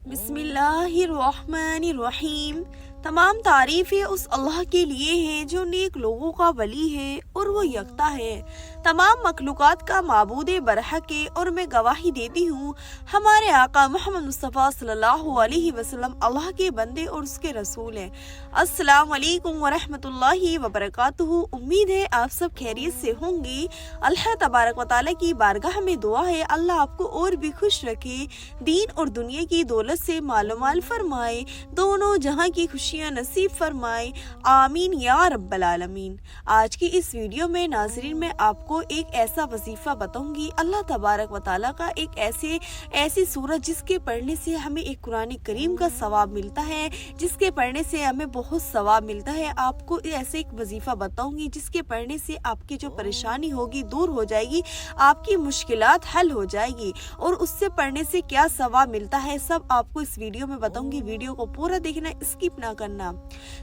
बिस्मिल्लाहिर्रहमानिर्रहीम। तमाम तारीफ़ें उस अल्लाह के लिए हैं जो नेक लोगों का वली है और वो यकता है, तमाम मखलूक़ात का माबूद बरहक है। और मैं गवाही देती हूँ हमारे आका मोहम्मद मुस्तफ़ा सल्लल्लाहु अलैहि वसल्लम अल्लाह के बंदे और उसके रसूल हैं। अस्सलाम वालेकुम वरहमतुल्लाहि वबरकातुहू। उम्मीद है आप सब खैरियत से होंगे। अल्लाह तबारक व तआला की बारगाह में दुआ है अल्लाह आपको और भी खुश रखे, दीन और दुनिया की दौलत से मालोमाल फरमाए, दोनों जहां की खुशियां नसीब फरमाए, आमीन या रब्बल आलमीन। आज की इस वीडियो में नाज़रीन मैं आपको एक ऐसा वजीफा बताऊंगी अल्लाह तबारक व तआला का, एक ऐसी सूरत जिसके पढ़ने से हमें एक कुरान करीम का सवाब मिलता है, जिसके पढ़ने से हमें बहुत सवाब मिलता है। आपको ऐसे एक वजीफा बताऊंगी जिसके पढ़ने से आपकी जो परेशानी होगी दूर हो जाएगी, आपकी मुश्किलात हल हो जाएगी, और उससे पढ़ने से क्या सवाब मिलता है सब आपको इस वीडियो में बताऊंगी। वीडियो को पूरा देखना, स्किप ना करना।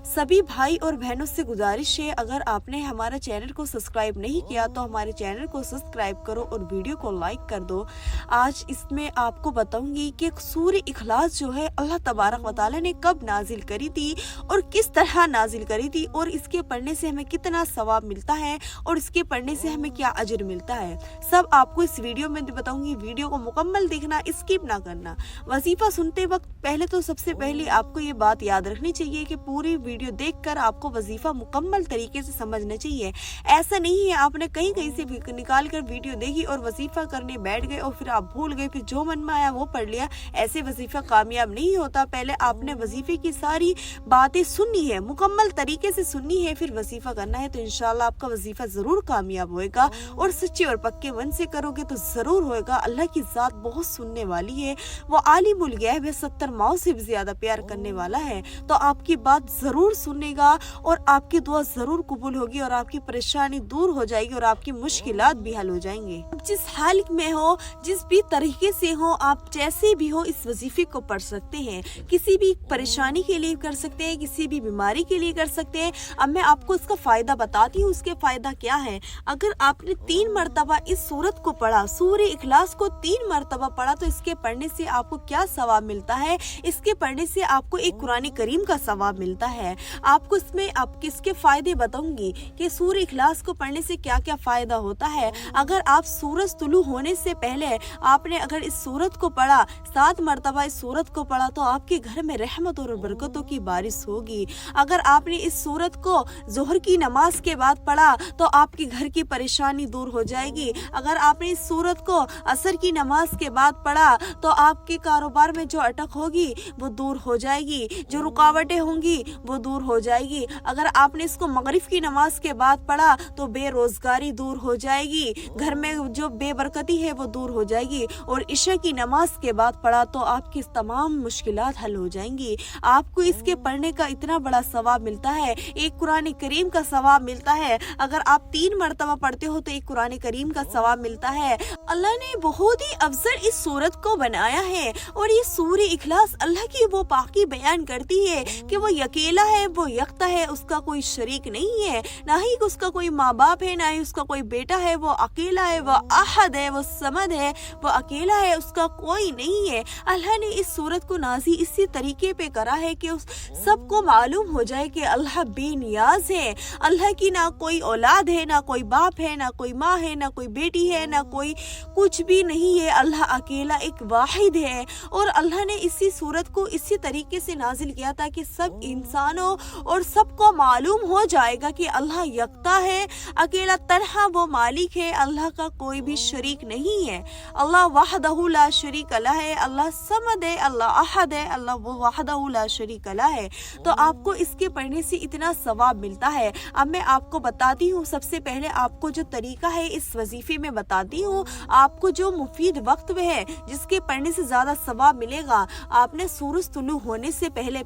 सभी भाई और बहनों से गुजारिश है, अगर आपने हमारा चैनल को सब्सक्राइब नहीं किया तो हमारे चैनल को सब्सक्राइब करो और वीडियो को लाइक कर दो। आज इसमें आपको बताऊंगी कि सूरह इखलास जो है अल्लाह तबारक व तआला ने कब नाजिल करी थी और किस तरह नाजिल करी थी, और इसके पढ़ने से हमें कितना सवाब मिलता है और इसके पढ़ने से हमें क्या अजर मिलता है, सब आपको इस वीडियो में बताऊंगी। वीडियो को मुकम्मल देखना, स्किप ना करना। वजीफा सुनते वक्त पहले तो सबसे पहले आपको ये बात याद रखनी चाहिए कि पूरी वीडियो देखकर आपको वजीफा मुकम्मल तरीके से समझना चाहिए। ऐसा नहीं है आपने कहीं से निकाल कर वीडियो देखी और वजीफा करने बैठ गए और फिर आप भूल गए, फिर जो मन में आया वो पढ़ लिया। ऐसे वजीफा कामयाब नहीं होता। पहले आपने वजीफे की सारी बातें सुननी है, मुकम्मल तरीके से सुननी है, फिर वजीफा करना है, तो इंशाल्लाह आपका वजीफा जरूर कामयाब होएगा। और सच्चे और पक्के मन से करोगे तो जरूर होएगा। अल्लाह की जात बहुत सुनने वाली है, वो आलिमुल गैब है, 70 माओ से भी ज्यादा प्यार करने वाला है, तो आपकी बात जरूर सुनेगा और आपकी दुआ जरूर कबूल होगी और आपकी परेशानी दूर हो जाएगी और आपकी मुश्किलात भी हल हो जाएंगे। जिस हाल में हो, जिस भी तरीके से हो, आप जैसे भी हो इस वजीफे को पढ़ सकते हैं। किसी भी परेशानी के लिए कर सकते हैं, किसी भी बीमारी के लिए कर सकते हैं। अब मैं आपको इसका फायदा बताती हूँ, उसके फायदा क्या है। अगर आपने 3 मरतबा इस सूरत को पढ़ा, सूरह इखलास को 3 मरतबा पढ़ा, तो इसके पढ़ने से आपको क्या सवाब मिलता है। इसके पढ़ने से आपको एक कुरान करीम का सवाब मिलता है। आपको इसमें आपके इसके फायदे बताऊंगी कि सूरह इखलास को पढ़ने से क्या क्या फायदा होता है। अगर आप सूरज तुलू होने से पहले आपने अगर इस सूरत को पढ़ा, 7 मरतबा इस सूरत को पढ़ा, तो आपके घर में रहमत और बरकतों की बारिश होगी। अगर आपने इस सूरत को जोहर की नमाज के बाद पढ़ा तो आपके घर की परेशानी दूर हो जाएगी। अगर आपने इस सूरत को असर की नमाज के बाद पढ़ा तो आपके कारोबार में जो अटक होगी वो दूर हो जाएगी, जो रुकावटें होंगी वो दूर हो जाएगी। अगर आपने इसको मगरिब की नमाज के बाद पढ़ा तो बेरोजगारी दूर हो जाएगी, घर में जो बेबरकती है वो दूर हो जाएगी। और इशा की नमाज के बाद पढ़ा तो आपकी तमाम मुश्किलात हल हो जाएंगी। आपको इसके पढ़ने का इतना बड़ा सवाब मिलता है, एक कुरान करीम का सवाब मिलता है। अगर आप 3 मरतबा पढ़ते हो तो एक कुरान करीम का सवाब मिलता है। अल्लाह ने बहुत ही अफजल इस सूरत को बनाया है, और ये सूरह इखलास अल्लाह की वो पाकी बयान करती है कि वो अकेला है, वो यकता है, उसका कोई शरीक नहीं है, ना ही उसका कोई माँ बाप है, ना ही उसका कोई बेटा है। वो अकेला है, वो अहद है, वो समद है, वो अकेला है, उसका कोई नहीं है। अल्लाह ने इस सूरत को नाज़िल इसी तरीके पे करा है कि उस सबको मालूम हो जाए कि अल्लाह बेनियाज है। अल्लाह की ना कोई औलाद है, ना कोई बाप है, ना कोई माँ है, ना कोई बेटी है, ना कोई कुछ भी नहीं है। अल्लाह अकेला एक वाहिद है। और अल्लाह ने इसी सूरत को इसी तरीके से नाजिल किया था कि सब इंसानों और सबको मालूम हो जाएगा कि अल्लाह यकता है, अकेला तन्हा वो मालिक है, अल्लाह का कोई भी शरीक नहीं है। अल्लाह वहदहु ला शरीक लह है, अल्लाह समद है, अल्लाह अहद है, अल्लाह वो वहदहु ला शरीक लह है। तो आपको इसके पढ़ने से इतना सवाब मिलता है। अब मैं आपको बताती हूँ, सबसे पहले आपको जो तरीका है इस वजीफे में बताती हूँ। आपको जो मुफीद वक्त में है जिसके पढ़ने से ज्यादा सवाब मिलेगा, आपने सूरज तुलू होने से पहले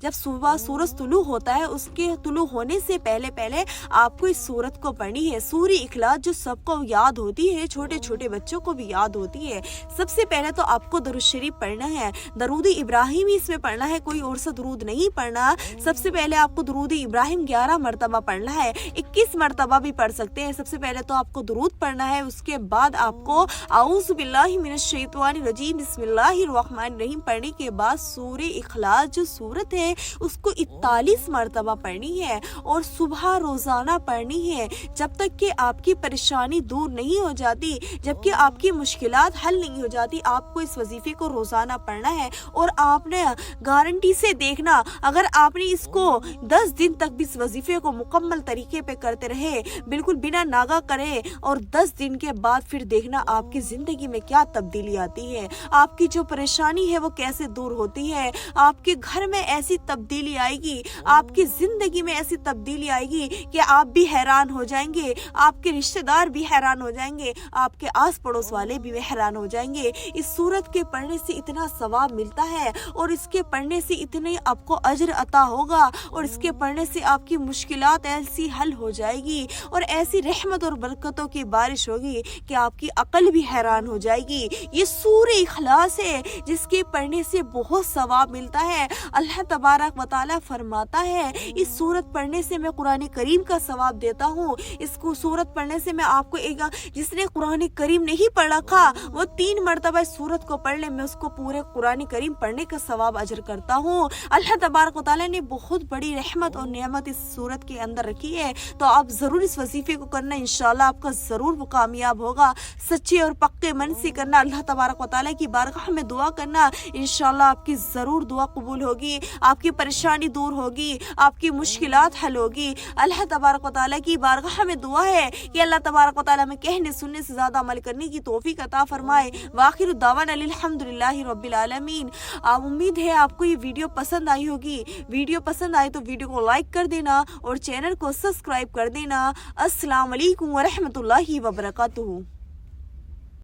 جب صبح سورج طلوع ہوتا ہے اس کے طلوع ہونے سے پہلے پہلے آپ کو اس سورت کو پڑھنی ہے، سورہ اخلاص جو سب کو یاد ہوتی ہے، چھوٹے چھوٹے بچوں کو بھی یاد ہوتی ہے۔ سب سے پہلے تو آپ کو درود شریف پڑھنا ہے، درود ابراہیم اس میں پڑھنا ہے، کوئی اور سا درود نہیں پڑھنا۔ سب سے پہلے آپ کو درود ابراہیم 11 مرتبہ پڑھنا ہے، 21 مرتبہ بھی پڑھ سکتے ہیں۔ سب سے پہلے تو آپ کو درود پڑھنا ہے، اس کے بعد آپ کو اعوذ باللہ من الشیطان الرجیم بسم اللہ الرحمن الرحیم پڑھنے کے بعد سورہ اخلاص جو سورت ہے اس کو 41 مرتبہ پڑھنی ہے اور صبح روزانہ پڑھنی ہے، جب تک کہ آپ کی پریشانی دور نہیں ہو جاتی، جب کہ آپ کی مشکلات حل نہیں ہو جاتی۔ آپ کو اس وظیفے کو روزانہ پڑھنا ہے اور آپ نے گارنٹی سے دیکھنا، اگر آپ نے اس کو 10 دن تک بھی اس وظیفے کو مکمل طریقے پہ کرتے رہے، بالکل بنا ناغہ کرے، اور 10 دن کے بعد پھر دیکھنا آپ کی زندگی میں کیا تبدیلی آتی ہے، آپ کی جو پریشانی ہے وہ کیسے دور ہوتی ہے، آپ کے گھر میں ایسی تبدیلی آئے گی، آپ کی زندگی میں ایسی تبدیلی آئے گی کہ آپ بھی حیران ہو جائیں گے، آپ کے رشتہ دار بھی حیران ہو جائیں گے، آپ کے آس پڑوس والے بھی حیران ہو جائیں گے۔ اس سورت کے پڑھنے سے اتنا ثواب ملتا ہے اور اس کے پڑھنے سے اتنے آپ کو اجر عطا ہوگا اور اس کے پڑھنے سے آپ کی مشکلات ایسی حل ہو جائے گی اور ایسی رحمت اور برکتوں کی بارش ہوگی کہ آپ کی عقل بھی حیران ہو جائے گی۔ یہ سورہ اخلاص ہے جس کے پڑھنے سے بہت ثواب ملتا ہے۔ اللہ تبارک و تعالیٰ فرماتا ہے اس سورت پڑھنے سے میں قرآن کریم کا ثواب دیتا ہوں، اس کو سورت پڑھنے سے میں آپ کو جس نے قرآن کریم نہیں پڑھ رکھا وہ 3 مرتبہ اس سورت کو پڑھ لے، میں اس کو پورے قرآن کریم پڑھنے کا ثواب اجر کرتا ہوں۔ اللہ تبارک و تعالیٰ نے بہت بڑی رحمت اور نعمت اس سورت کے اندر رکھی ہے، تو آپ ضرور اس وظیفے کو کرنا، انشاءاللہ آپ کا ضرور وہ کامیاب ہوگا۔ سچے اور پکے من سے کرنا، اللہ تبارک و تعالیٰ کی بارگاہ میں دعا کرنا، انشاءاللہ آپ کی ضرور دعا قبول ہوگی، آپ کی پریشانی دور ہوگی، آپ کی مشکلات حل ہوگی۔ اللہ تبارک و تعالیٰ کی بارگاہ میں دعا ہے کہ اللہ تبارک و تعالیٰ میں کہنے سننے سے زیادہ عمل کرنے کی توفیق عطا فرمائے۔ وآخر دعوانا الحمدللہ رب العالمین۔ امید ہے آپ کو یہ ویڈیو پسند آئی ہوگی، ویڈیو پسند آئے تو ویڈیو کو لائک کر دینا اور چینل کو سبسکرائب کر دینا۔ السلام علیکم ورحمۃ اللہ وبرکاتہ۔